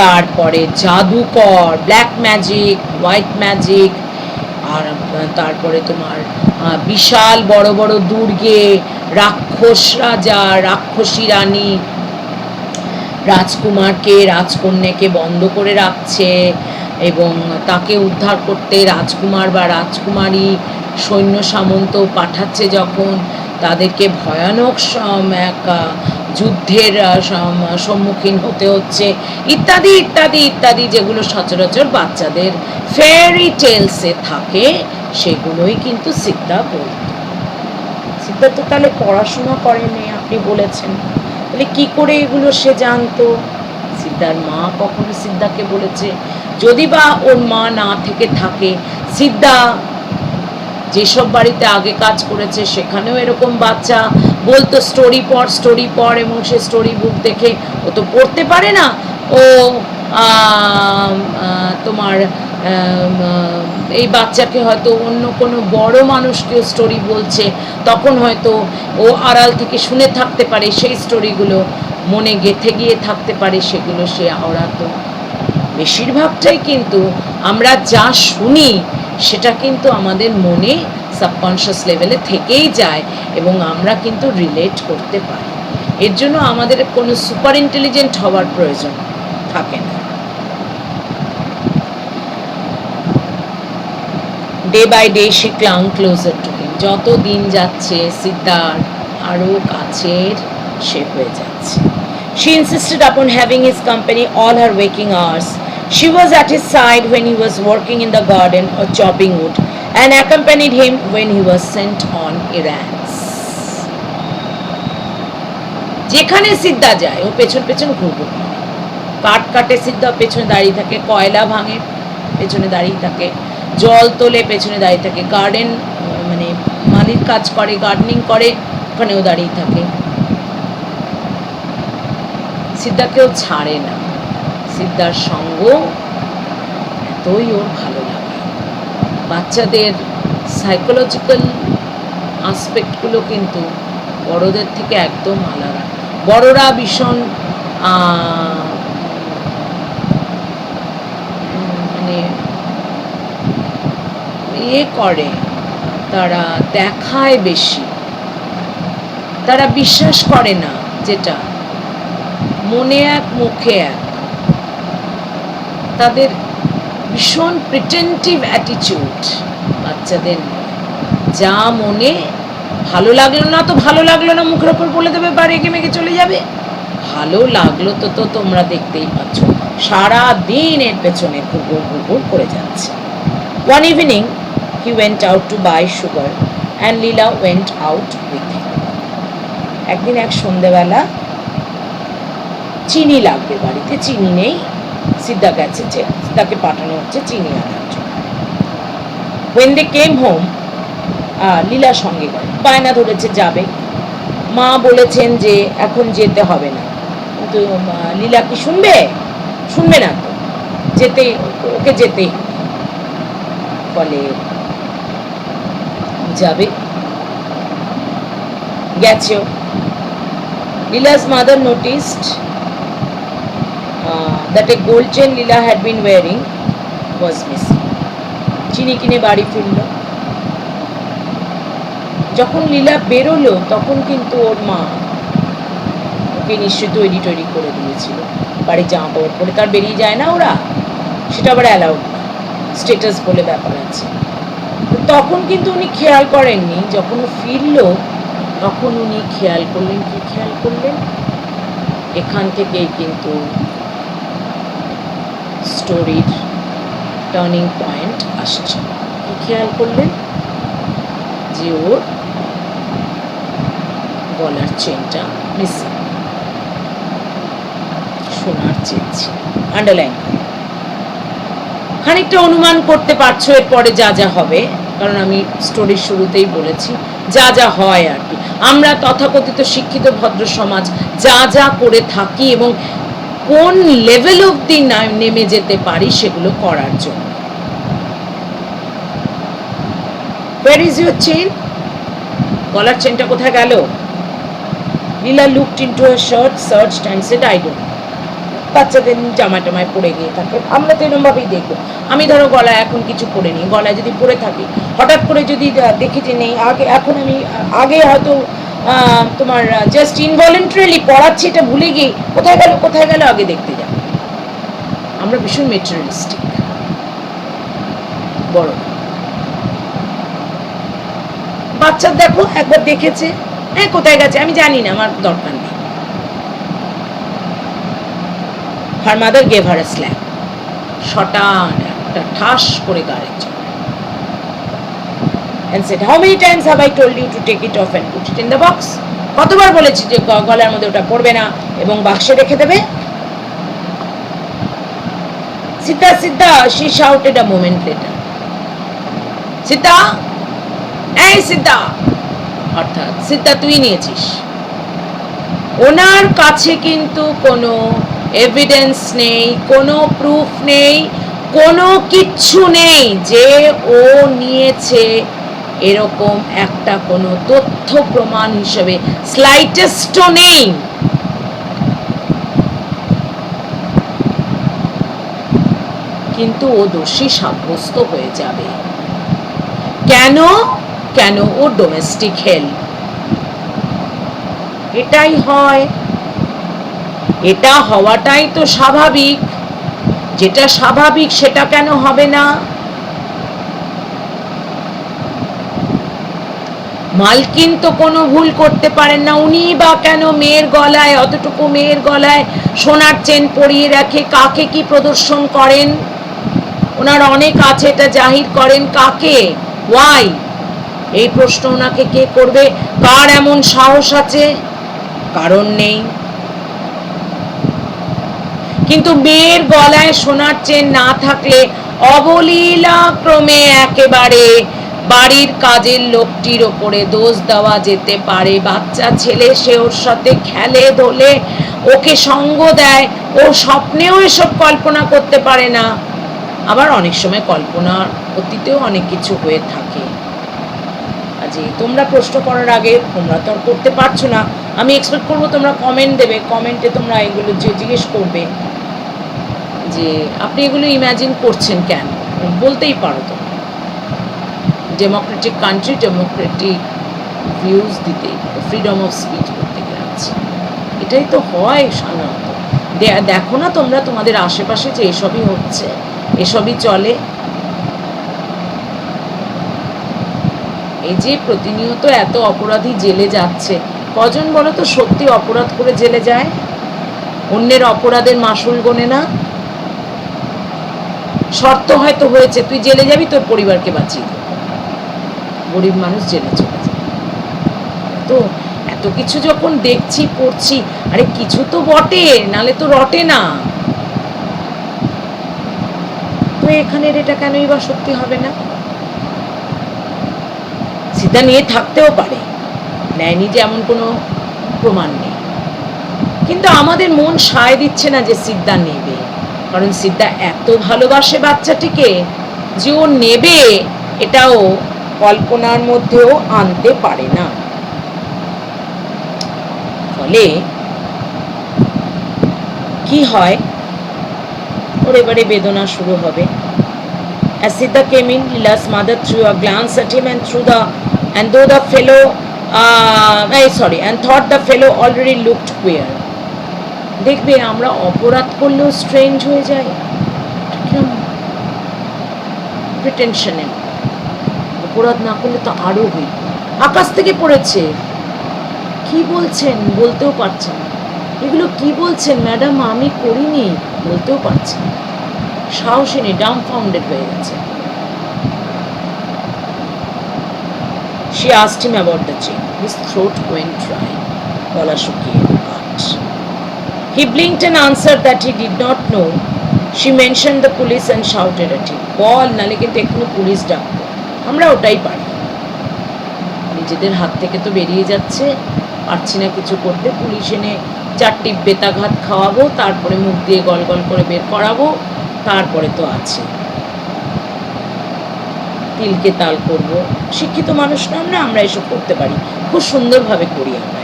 A: তারপরে জাদুকর, ব্ল্যাক ম্যাজিক, হোয়াইট ম্যাজিক, আর তারপরে তোমার বিশাল বড় বড় দুর্গে রাক্ষস রাজা, রাক্ষসী রানী রাজকুমারকে রাজকন্যাকে বন্ধ করে রাখছে, এবং তাকে উদ্ধার করতে রাজকুমার বা রাজকুমারী সৈন্য সামন্ত পাঠাচ্ছে যখন, তাদেরকে ভয়ানক এক যুদ্ধের সম্মুখীন হতে হচ্ছে, ইত্যাদি ইত্যাদি ইত্যাদি, যেগুলো সচরাচর বাচ্চাদের ফেয়ারি টেলসে থাকে, সেগুলোই কিন্তু সিদ্ধা বলত। সিদ্ধা তো তাহলে পড়াশোনা করেনি, আপনি বলেছেন, তাহলে কি করে এগুলো সে জানতো? সিদ্ধার মা কখনো সিদ্ধাকে বলেছে? যদি বা ওর মা না থেকে থাকে, সিদ্ধা যেসব বাড়িতে আগে কাজ করেছে সেখানেও এরকম বাচ্চা বলতো স্টোরি পড়, এবং সে স্টোরি বুক দেখে, ও তো পড়তে পারে না, ও তোমার এই বাচ্চাকে হয়তো অন্য কোনো বড় মানুষকেও স্টোরি বলছে, তখন হয়তো ও আড়াল থেকে শুনে থাকতে পারে, সেই স্টোরিগুলো মনে গেঁথে গিয়ে থাকতে পারে, সেগুলো সে আওড়াতো। বেশিরভাগটাই কিন্তু আমরা যা শুনি সেটা কিন্তু আমাদের মনে সাবকনশিয়াস লেভেলে থেকেই যায়, এবং আমরা কিন্তু রিলেট করতে পারি। এর জন্য আমাদের কোনো সুপার ইন্টেলিজেন্ট হওয়ার প্রয়োজন থাকে না। Day by day she clung closer to him. যত দিন যাচ্ছে সিদ্ধার আরও কাছের সে হয়ে যাচ্ছে। She insisted upon having his company all her waking hours. She was at his side when he was working in the garden or chopping wood, and accompanied him when he was sent on errands. যেখানে সিদ্ধা যায় ও পেছন পেছন ঘুরঘুর করে। কাঠ কাটে সিদ্ধা, পেছনে দাঁড়িয়ে থাকে, কয়লা ভাঙে পেছনে দাঁড়িয়ে থাকে, জল তোলে পেছনে দাঁড়িয়ে থাকে, গার্ডেন মানে মালির কাজ করে, গার্ডেনিং করে, ওখানেও দাঁড়িয়ে থাকে। সিদ্ধাকেও ছাড়ে না। সিদ্ধার সঙ্গ এতই ওর ভালো লাগে। বাচ্চাদের সাইকোলজিক্যাল আসপেক্টগুলো কিন্তু বড়দের থেকে একদম আলাদা। বড়রা ভীষণ মানে করে, তারা দেখায় বেশি, তারা বিশ্বাস করে না যেটা মনে এক মুখে এক, তাদের ভীষণ প্রিটেন্টিভ অ্যাটিটিউড বাচ্চাদের। যা মনে ভালো লাগলো না তো ভালো লাগলো না মুখের ওপর বলে দেবে বা রেগে মেগে চলে যাবে, ভালো লাগলো তো তো তোমরা দেখতেই পাচ্ছ, সারা দিন এর পেছনে ঘুরঘুর ঘুরঘুর করে যাচ্ছে। One evening he went out to buy sugar and Leela went out with him. একদিন এক সন্ধ্যেবেলা চিনি লাগবে বাড়িতে, চিনি নেই, সিদ্ধা গেছে, সিদ্ধাকে পাঠানো হচ্ছে চিনি আনার জন্য। When they came home, লীলা সঙ্গে গেল, বায়না ধরেছে যাবে, মা বলেছেন যে এখন যেতে হবে না, কিন্তু লীলা কি শুনবে? শুনবে না তো, যেতে ওকে যেতেই বলে, যাবে, গেছেও। Leela's mother noticed that a gold chain Leela had been wearing was missing. চিনি কিনে বাড়ি ফিরল। যখন লীলা বেরোলো তখন কিন্তু ওর মা ওকে নিশ্চয়ই তৈরি করে দিয়েছিল, বাড়ি জামা কাপড় পরে তার বেরিয়ে যায় না ওরা, সেটা আবার অ্যালাউড না, স্টেটাস বলে ব্যাপার আছে। তখন কিন্তু উনি খেয়াল করেননি, যখন ও ফিরলো তখন উনি খেয়াল করলেন। কি খেয়াল করলেন? এখান থেকেই কিন্তু স্টোরির টার্নিং পয়েন্ট আসছে। কি খেয়াল করলেন? যে ওর গলার চেনটা মিসিং, সোনার চেন ছিল। আন্ডারলাইন খানিকটা অনুমান করতে পারছো এরপরে যা যা হবে, কারণ আমি স্টোরির শুরুতেই বলেছি যা যা হয় আর কি। আমরা তথাকথিত শিক্ষিত ভদ্র সমাজ যা যা করে থাকি এবং কোন লেভেল অবধি নেমে যেতে পারি সেগুলো করার জন্য। Where is your chain? গলার চেনটা কোথায় গেল? লীলা looked into her shirt, searched and said, I don't know. বাচ্চাদের জামায় টামায় পড়ে গিয়ে থাকে, আমরা তো এরকমভাবেই দেখবো। আমি ধরো গলায় এখন কিছু পরে নিই, গলায় যদি পরে থাকি, হঠাৎ করে যদি দেখি যে নেই, এখন আমি আগে হয়তো তোমার জাস্ট ইনভলেন্টারিলি পড়াচ্ছি, এটা ভুলে গিয়ে কোথায় গেল আগে দেখতে যাবো। আমরা ভীষণ মেটেরিয়ালিস্টিক, বড় বাচ্চা দেখো একবার দেখেছে, হ্যাঁ কোথায় গেছে আমি জানি না, আমার দরকার নেই। Her mother gave her a slap. শটান একটা ঠাস করে গাড়ি চড়ে and said, how many times have I told you to take it off and put it in the box? কতবার বলেছি যে গলার মধ্যে ওটা পড়বে না এবং বাক্সে রেখে দেবে? সিদ্ধা সিদ্ধা, she shouted a moment later. সিদ্ধা, এই সিদ্ধা, অর্থাৎ সিদ্ধা তুই নিয়েছিস। ওনার কাছে কিন্তু কোনো এভিডেন্স নেই, কোনো প্রুফ নেই, কোনো কিচ্ছু নেই যে ও নিয়েছে, এরকম একটা কোনো তথ্য প্রমাণ হিসেবে স্লাইটেস্টও নেই। কিন্তু ও দোষী সাব্যস্ত হয়ে যাবে। কেন? কেন? ও ডোমেস্টিক হেল্প। এটাই হয়, এটা হওয়াটাই তো স্বাভাবিক। যেটা স্বাভাবিক সেটা কেন হবে না? মালকিন তো কোনো ভুল করতে পারেন না, উনি বা কেন মেয়ের গলায়, অতটুকু মেয়ের গলায় সোনার চেন পরিয়ে রাখে? কাকে কি প্রদর্শন করেন? ওনার অনেক আছে, এটা জাহির করেন কাকে? ওয়াই? এই প্রশ্ন ওনাকে কে করবে? কার এমন সাহস আছে? কারণ নেই। কিন্তু মেয়ের গলায় সোনার চেন না থাকলে অবলীলা ক্রমে একেবারে বাড়ির কাজের লোকটির ওপরে দোষ দেওয়া যেতে পারে। বাচ্চা ছেলে, সে ওর সাথে খেলে ধোলে, ওকে সঙ্গ দেয়, ও স্বপ্নেও এসব কল্পনা করতে পারে না। আবার অনেক সময় কল্পনার অতীতেও অনেক কিছু হয়ে থাকে। আজকে তোমরা প্রশ্ন করার আগে, তোমরা তো আর করতে পারছো না, আমি এক্সপেক্ট করবো তোমরা কমেন্ট দেবে, কমেন্টে তোমরা এগুলো যে জিজ্ঞেস করবে যে আপনি এগুলো ইমাজিন করছেন কেন, বলতেই পারো। তো ডেমোক্রেটিক কান্ট্রি, ডেমোক্রেটিক ভিউজ দিতে, ফ্রিডম অফ স্পিচ করতে গেছে, এটাই তো হয় সাধারণত। দেখো না তোমরা তোমাদের আশেপাশে যে এসবই হচ্ছে, এসবই চলে। এই যে প্রতিনিয়ত এত অপরাধী জেলে যাচ্ছে, কজন বলো তো সত্যি অপরাধ করে জেলে যায়? অন্যের অপরাধের মাসুল গোনে না। শর্ত হয়তো হয়েছে তুই জেলে যাবি, তোর পরিবারকে বাঁচিয়ে দেবো। গরিব মানুষ জেলে চলে যায়। তো এত কিছু যখন দেখছি, পড়ছি, আরে কিছু তো বটে, নালে তো রটে না। তো এখানের এটা কেনই বা সত্যি হবে না? সিদ্ধা নিয়ে থাকতেও পারে, নেয়নি যে এমন কোনো প্রমাণ নেই। কিন্তু আমাদের মন সায় দিচ্ছে না যে সিদ্ধা নেবে, কারণ সিদ্ধা এত ভালোবাসে বাচ্চাটিকে যে ও নেবে, এটাও কল্পনার মধ্যেও আনতে পারে না। ফলে কি হয়, ওর এবারে বেদনা শুরু হবে। As Siddha came in, Leela's mother threw a glance at him and though the fellow and thought the fellow already looked queer. দেখবে আমরা অপরাধ করলেও স্ট্রেঞ্জ হয়ে যায়, প্রিটেনশনে। অপরাধ না করলে তো আরো হই। আকাশ থেকে পড়েছে, কি বলছেন বলতেও পারছেন। এগুলো কি বলছেন ম্যাডাম, আমি করিনি বলতেও পারছেন। সাহসী নেই, ডাম্বফাউন্ডেড হয়ে গেছে। She asked him about the chain. His throat went dry. গলা শুকিয়ে কাঠ। He blinked and answered that he did not know. She mentioned the police and shouted at him. বল, নালে কিন্তু এক্ষুনি পুলিশ ডাকবো। আমরা ওটাই পারি। নিজেদের হাত থেকে তো বেরিয়ে যাচ্ছে, পারছি না কিছু করতে। পুলিশ এনে চারটি বেতাঘাত খাওয়াবো, তারপরে মুখ দিয়ে গল গল করে বের করাবো, তারপরে তো আছে তিলকে তাল করব। শিক্ষিত মানুষ নাম না, আমরা এসব করতে পারি, খুব সুন্দরভাবে করি আমরা।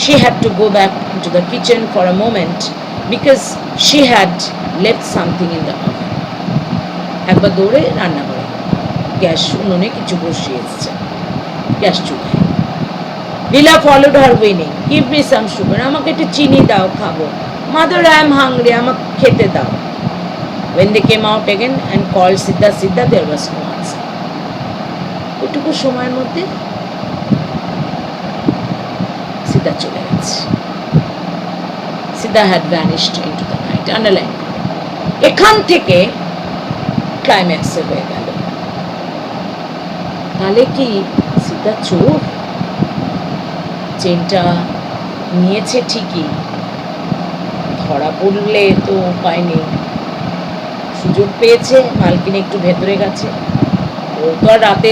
A: She had to go back into the kitchen for a moment because she had left something in the oven. একবার দৌড়ে রান্না করে গ্যাস উনুনে কিছু বসিয়ে এসেছে, গ্যাস চুলায়। Leela followed her whining. Give me some sugar. আমাকে একটু চিনি দাও, খাবো। Mother, I am hungry. আমাকে খেতে দাও। When they came out again and called Siddha, Siddha, there was no answer. ওইটুকু সময়ের মধ্যে সিদ্ধা চলে গেছে। সিদ্ধা had vanished into the night. Underline. এখান থেকে ক্লাইম্যাক্সে হয়ে গেল। তাহলে কি সিদ্ধা চোর? চেনটা নিয়েছে ঠিকই, ধরা পড়লে তো উপায় নেই, সুযোগ পেয়েছে, মালকিন একটু ভেতরে গেছে, ও তো আর রাতে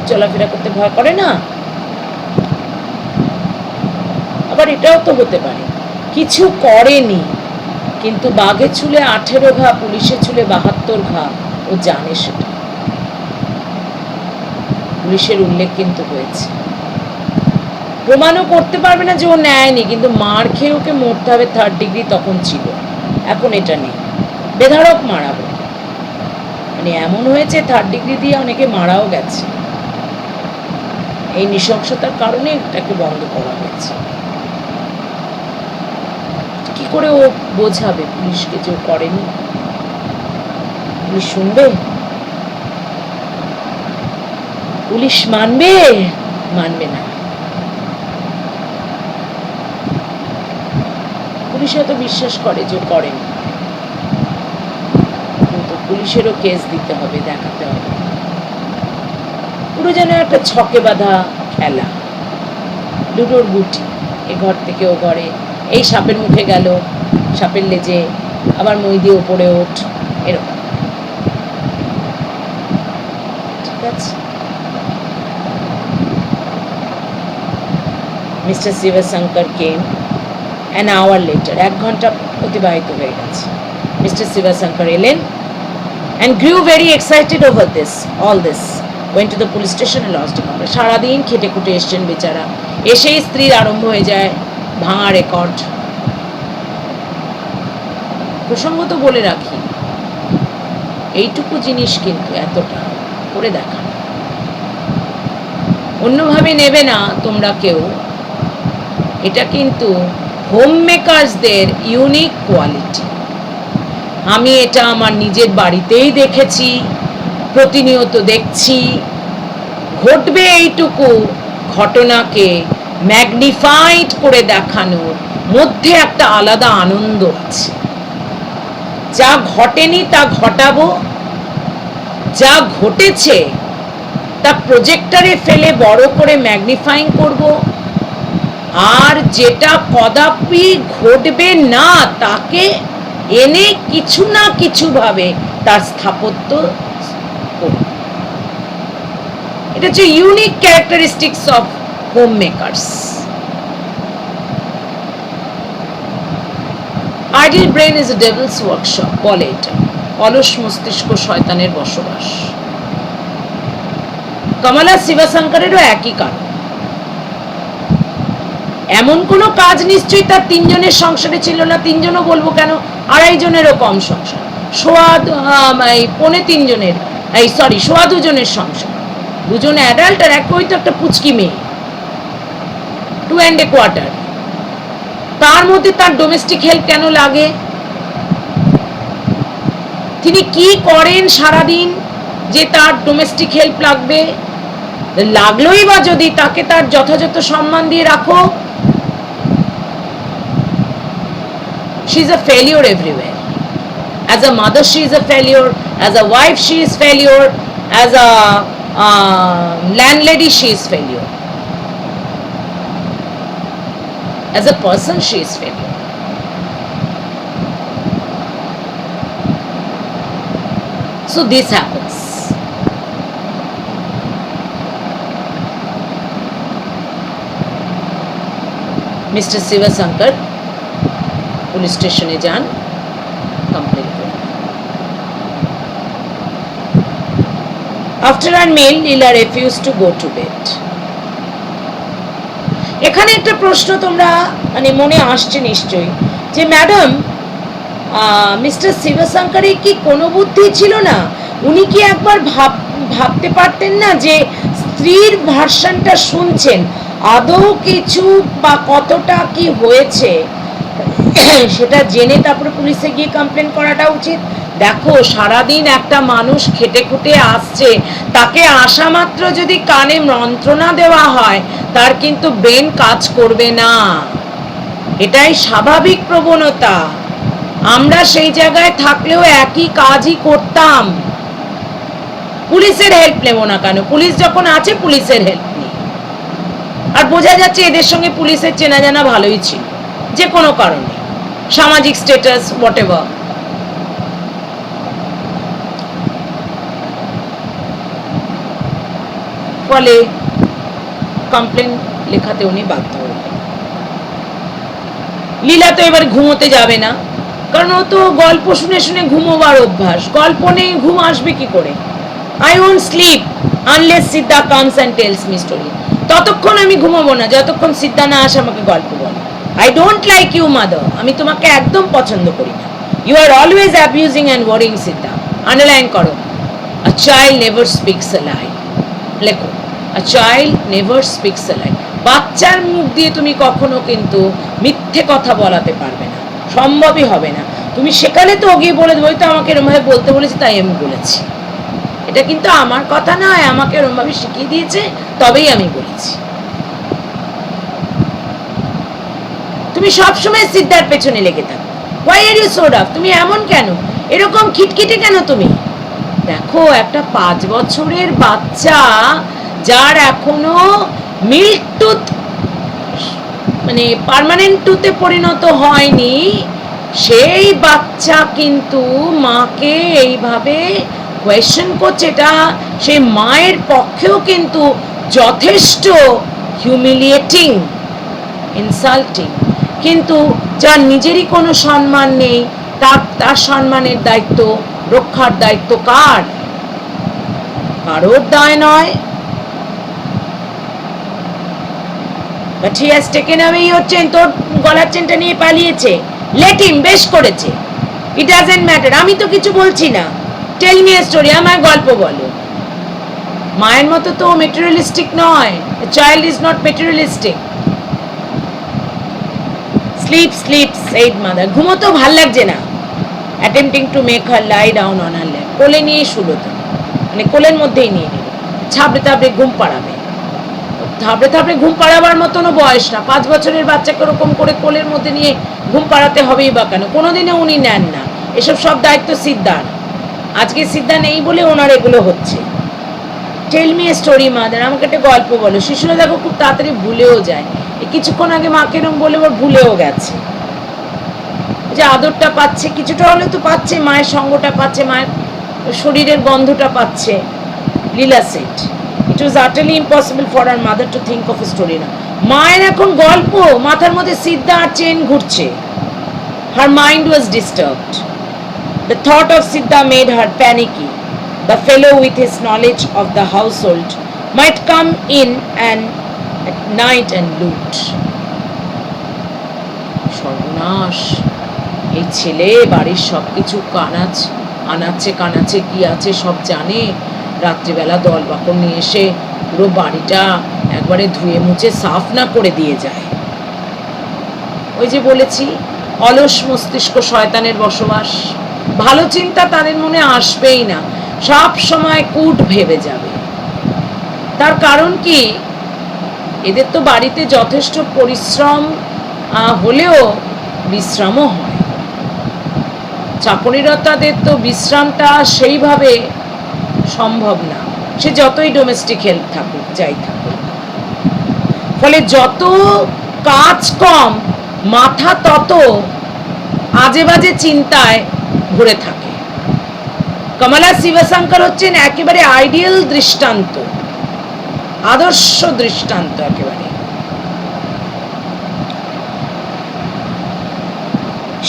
A: চলাফেরা করতে ভয় করে না। আবার এটাও তো হতে পারে কিছু করেনি, কিন্তু বাঘের চুলে 18 ঘা, পুলিশের চুলে 72 ঘা, ও জানে সেটা। পুলিশের উল্লেখ কিন্তু হয়েছে, প্রমাণও করতে পারবে না যে ও নেয়নি, কিন্তু মার খেয়ে ওকে মরতে হবে 3rd ডিগ্রি তখন ছিল, এখন এটা নেই। বেধারক মারা হোক, মানে এমন হয়েছে 3rd ডিগ্রি দিয়ে অনেকে মারাও গেছে। এই নৃশংসতার কারণে এটাকে বন্ধ করা হয়েছে। কি করে ও বোঝাবে পুলিশকে যে ও করেনি? পুলিশ শুনবে? পুলিশ মানবে? মানবে না। পুলিশ হয়তো বিশ্বাস করে যে করেনি, কিন্তু পুলিশেরও কেস দিতে হবে, দেখাতে হবে। পুরো যেন একটা ছকে বাঁধা খেলা, লুডোর গুটি, এ ঘর থেকে ও ঘরে, এই সাপের মুখে গেল, সাপের লেজে, আবার মই দিয়ে ওপরে ওঠ, এরকম। ঠিক আছে, mister Shivshankar came an hour later, 1 ঘন্টা অতিবাহিত হয়ে গেছে। মিস্টার শিবশঙ্কর এলেন and grew very excited over this, all this. Went to the police station and lodged a complaint. সারাদিন খেটে খুটে এসছেন বেচারা, এসেই স্ত্রীর আরম্ভ হয়ে যায় ভাঙা রেকর্ড। প্রসঙ্গত বলে রাখি, এইটুকু জিনিস কিন্তু এতটা করে দেখা, অন্যভাবে নেবে না তোমরা কেউ। এটা কিন্তু হোম মেকার্সদের ইউনিক কোয়ালিটি। আমি এটা আমার নিজের বাড়িতেই দেখেছি, প্রতিনিয়ত দেখছি। ঘটবে এইটুকু ঘটনাকে ম্যাগনিফাইড করে দেখানোর মধ্যে একটা আলাদা আনন্দ আছে। যা ঘটেনি তা ঘটাবো, যা ঘটেছে তা প্রজেক্টরে ফেলে বড় করে ম্যাগনিফাইং করব, আর যেটা কদাপি ঘটবে না তাকে এনে কিছু না কিছু ভাবে তার স্থাপত্য করব। এটা হচ্ছে unique characteristics of home makers. Ideal brain is a Devil's workshop বলে এটা। অলস মস্তিষ্ক শয়তানের বসবাস। কমলা শিবশঙ্করেরও একই কারণ। এমন কোনো কাজ নিশ্চয়ই তার 3 জনের সংসারে ছিল না। 3 জনও বলবো কেন, 2.5 জনেরও কম সংসার, পৌনে 3 জনের, সোয়া 2 জনের সংসার। 2 জন অ্যাডাল্ট আর ওই তো একটা পুচকি মেয়ে, 2 1/4। তার মধ্যে তার ডোমেস্টিক হেল্প কেন লাগে? তিনি কি করেন সারাদিন যে তার ডোমেস্টিক হেল্প লাগবে? লাগলোই বা যদি, তাকে তার যথাযথ সম্মান দিয়ে রাখো। She is a failure everywhere. As a mother, she is a failure. As a wife, she is failure. As a landlady, she is failure. As a person, she is failure. So this happens. Mr. Shivashankar police স্টেশনে যান, কমপ্লেন করেন। After her meal, Leela refused to go to bed. এখানে একটা প্রশ্ন তোমরা মানে মনে আসছে নিশ্চয়ই, যে ম্যাডাম মিস্টার শিবশঙ্করের কি কোনো বুদ্ধি ছিল না? উনি কি একবার ভাবতে পারতেন না যে স্ত্রীর ভার্সনটা শুনছেন, আদৌ কিছু বা কতটা কি হয়েছে সেটা জেনে তারপরে পুলিশে গিয়ে কমপ্লেন করাটা উচিত। দেখো, সারাদিন একটা মানুষ খেটে খুটে আসছে, তাকে আসা মাত্র যদি কানে মন্ত্রণা দেওয়া হয়, তার কিন্তু ব্রেন কাজ করবে না। এটাই স্বাভাবিক প্রবণতা। আমরা সেই জায়গায় থাকলেও একই কাজই করতাম। পুলিশের হেল্প নেব না কেন? পুলিশ যখন আছে পুলিশের হেল্প নেই। আর বোঝা যাচ্ছে এদের সঙ্গে পুলিশের চেনা জানা ভালোই ছিল, যে কোনো কারণে, সামাজিক স্ট্যাটাস হোয়াটএভার। ফলে কমপ্লেন লেখাতে উনি বাধ্য হলেন। লীলা তো এবার ঘুমোতে যাবে না, কারণ ও তো গল্প শুনে শুনে ঘুমোবার অভ্যাস। গল্প নেই, ঘুম আসবে কি করে? I won't sleep unless Siddha comes and tells me story. ততক্ষণ আমি ঘুমাবো না যতক্ষণ সিদ্ধা না আসে আমাকে গল্প বলে। I don't like you, mother. আমি তোমাকে একদম পছন্দ করি না। You are always abusing and worrying, Siddha. Underline করো। A child never speaks a lie. লেখো, a child never speaks a lie. বাচ্চার মুখ দিয়ে তুমি কখনো কিন্তু মিথ্যে কথা বলাতে পারবে না, সম্ভবই হবে না। তুমি সেখানে তো গিয়ে বলে দেবো, তো আমাকে এরমভাবে বলতে বলেছে তাই আমি বলেছি। এটা কিন্তু আমার কথা নয়, আমাকে এরমভাবে শিখিয়ে দিয়েছে তবেই আমি বলেছি। তুমি সবসময় সিদ্ধার পেছনে লেগে থাকো। Why are you so rough? তুমি এমন কেন, এরকম খিটখিটে কেন তুমি? দেখো, একটা 5 বছরের বাচ্চা যার এখনো মিল্ক টুথ মানে পার্মানেন্ট টুথে পরিণত হয়নি, সেই বাচ্চা কিন্তু মাকে এইভাবে কোয়েশ্চেন করছে। এটা সেই মায়ের পক্ষেও কিন্তু যথেষ্ট হিউমিলিয়েটিং, ইনসাল্টিং। কিন্তু যার নিজেরই কোনো সম্মান নেই, তার সম্মানের দায়িত্ব রক্ষার দায়িত্ব কার? কারোর দায় নয়। But he has taken away your chain. তোর গলার চেনটা নিয়ে পালিয়েছে। Let him, বেশ করেছে। It doesn't matter. আমি তো কিছু বলছি না। Tell me a story. আমার গল্প বলো। মায়ের মতো তো মেটেরিয়ালিস্টিক নয়। A child is not materialistic. Sleep, sleep, said mother. ঘুমোতো ভাল লাগছে না। Attempting to make her lie down on her lap. কোলে নিয়ে শুলো তো, মানে কোলের মধ্যেই নিয়ে নিল। ছাবড়ে তাবড়ে ঘুম পাড়াবে। থাবড়ে থাবড়ে ঘুম পাড়াবার মতনও বয়স না। 5 বছরের বাচ্চাকে ওরকম করে কোলের মধ্যে নিয়ে ঘুম পাড়াতে হবেই বা কেন? কোনোদিনও উনি নেন না। এসব সব দায়িত্ব সিদ্ধার। আজকে সিদ্ধা নেই বলে ওনার এগুলো হচ্ছে। Tell me a story mother, আমাকে একটা গল্প বলো। শিশুরা দেখো খুব তাড়াতাড়ি ভুলেও যায়। কিছুক্ষণ আগে মাকে এরকম বলে ওর ভুলেও গেছে। যে আদরটা পাচ্ছে, কিছুটা হলেও তো পাচ্ছে, মায়ের সঙ্গটা পাচ্ছে, মায়ের শরীরের গন্ধটা পাচ্ছে। লীলা set it was utterly impossible for her mother to think of a story now. মায়ের এখন গল্প, মাথার মধ্যে সিদ্ধা আর চেন ঘুরছে। Her mind was disturbed. The thought of Siddha made her panicky. The fellow with his knowledge of the household might come in and at night and loot. সর্বনাশ, এই ছেলে বাড়ির সবকিছু আনাচ্ছে কি আছে সব জানে। রাত্রিবেলা দল বাকর নিয়ে এসে পুরো বাড়িটা একবারে ধুয়ে মুছে সাফ না করে দিয়ে যায়। ওই যে বলেছি, অলস মস্তিষ্ক শয়তানের বসবাস। ভালো চিন্তা তাদের মনে আসবেই না, সব সময় কূট ভেবে যাবে। তার কারণ কি, এদের তো বাড়িতে যথেষ্ট পরিশ্রম হলেও বিশ্রামও হয়। চাকরিরতাদের তো বিশ্রামটা সেইভাবে সম্ভব না, সে যতই ডোমেস্টিক হেল্প থাকুক, যাই থাকুক। ফলে যত কাজ কম, মাথা তত আজে বাজে চিন্তায় ভরে থাকে। কমলা শিবশঙ্কর হচ্ছেন একেবারে আইডিয়াল দৃষ্টান্ত, আদর্শ দৃষ্টান্ত একেবারে।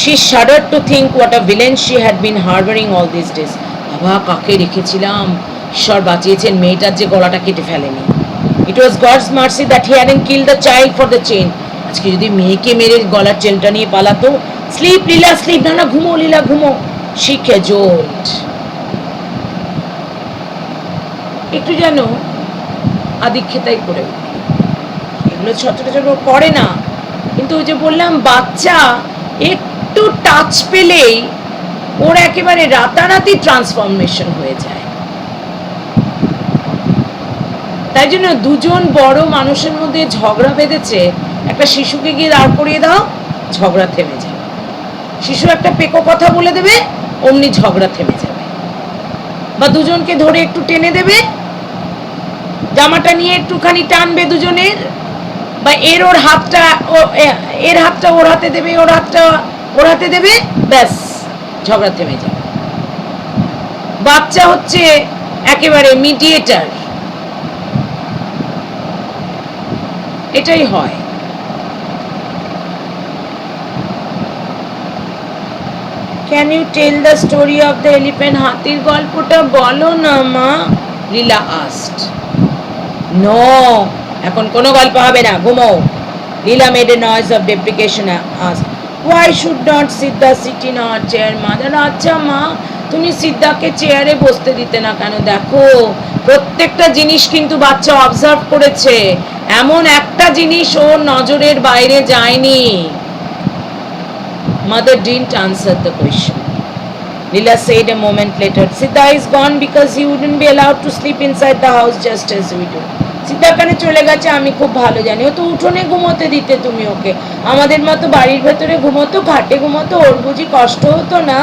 A: She shuddered to think what a villain she had been harboring all these days. বাবা, কাকে রেখেছিলাম, ঈশ্বর বাঁচিয়েছেন, মেয়েটার যে গলাটা কেটে ফেলেনি। It was God's mercy that he hadn't killed the child for the chain. আজকে যদি মেয়েকে মেরে গলার চেনটা নিয়ে পালাতো। স্লিপ লীলা, স্লিপ। না ঘুমো লীলা, ঘুমো। She cajoled. একটু যেন আদিক্ষেতাই করে উঠল। এগুলো ছোট ছোট করে না, কিন্তু ওই যে বললাম বাচ্চা একটু টাচ পেলেই ওর একেবারে রাতারাতি ট্রান্সফরমেশন হয়ে যায়। তাই জন্য দুজন বড় মানুষের মধ্যে ঝগড়া বেঁধেছে, একটা শিশুকে গিয়ে দাঁড় করিয়ে দাও, ঝগড়া থেমে যাবে। শিশু একটা পেকো কথা বলে দেবে, অমনি ঝগড়া থেমে যাবে। বা দুজনকে ধরে একটু টেনে দেবে, জামাটা নিয়ে একটুখানি টানবে দুজনের, বা ওর হাতটা এর হাতটা ওর হাতে দেবে, ওর হাতটা ওর হাতে দেবে, ব্যাস ঝগড়া থেমে যাবে। বাচ্চা হচ্ছে একেবারে মিডিয়েটার, এটাই হয়। Can you tell the story of the elephant? হাতির গল্পটা বলো না মা, লীলা আস্ট। নো, এখন কোনো গল্প হবে না, ঘুমো। Leela made a noise of deprecation asked, why should not Siddha sit in our chair mother? আচ্ছা মা, তুমি সিদ্ধাকে চেয়ারে বসতে দিতে না কেন? দেখো প্রত্যেকটা জিনিস কিন্তু বাচ্চা অবজার্ভ করেছে, এমন একটা জিনিস ওর নজরের বাইরে যায়নি। Mother didn't answer the question. Leela said a moment later, Siddha is gone because he wouldn't be allowed to sleep inside the house just as we do. সিদ্ধা কানে চলে গেছে আমি খুব ভালো জানি, ও তো উঠোনে ঘুমোতে দিতে তুমি ওকে, আমাদের মতো বাড়ির ভেতরে ঘুমোতো, ঘাটে ঘুমোতো, ওর বুঝি কষ্ট হতো না?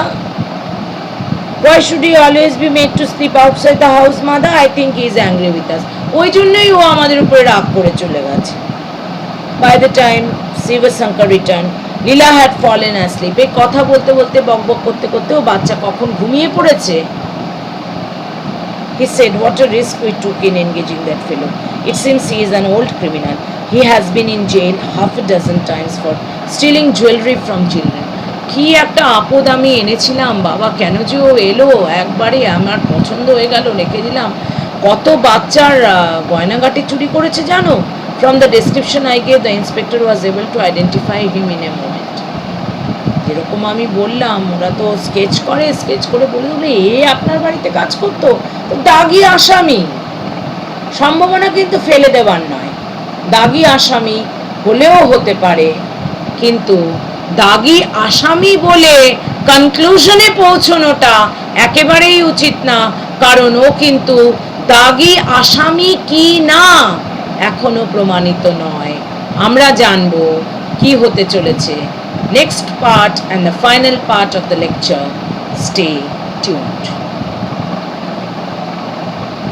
A: Why should he always be made to sleep outside the house, mother? I think he is angry with us. ওই জন্যই ও আমাদের উপরে রাগ করে চলে গেছে। By the time Shiva Shankar returned, Leela had fallen asleep. এই কথা বলতে বলতে বকবক করতে করতে ও বাচ্চা কখন ঘুমিয়ে পড়েছে। He said, what a risk we took in engaging that fellow. It seems he is an old criminal. He has been in jail half a dozen times for stealing jewelry from children. কি একটা আপদ আমি এনেছিলাম বাবা, কেন যে ও এলো, একবারে আমার পছন্দ হয়ে গেল, রেখে দিলাম। কত বাচ্চার গয়নাগাটি চুরি করেছে জানো? From the description I gave, the inspector was able to identify him in a moment. যেরকম আমি বললাম, ওরা তো স্কেচ করে বলে দিল এ আপনার বাড়িতে কাজ করতো, তো দাগি আসামি। সম্ভাবনা কিন্তু ফেলে দেওয়ার নয়, দাগি আসামি হলেও হতে পারে, কিন্তু দাগি আসামি বলে কনক্লুশনে পৌঁছানোটা একেবারেই উচিত না, কারণ ও কিন্তু দাগি আসামি কি না এখনো প্রমাণিত নয়। আমরা জানবো কি হতে চলেছে। Next part and the final part of the lecture. Stay tuned.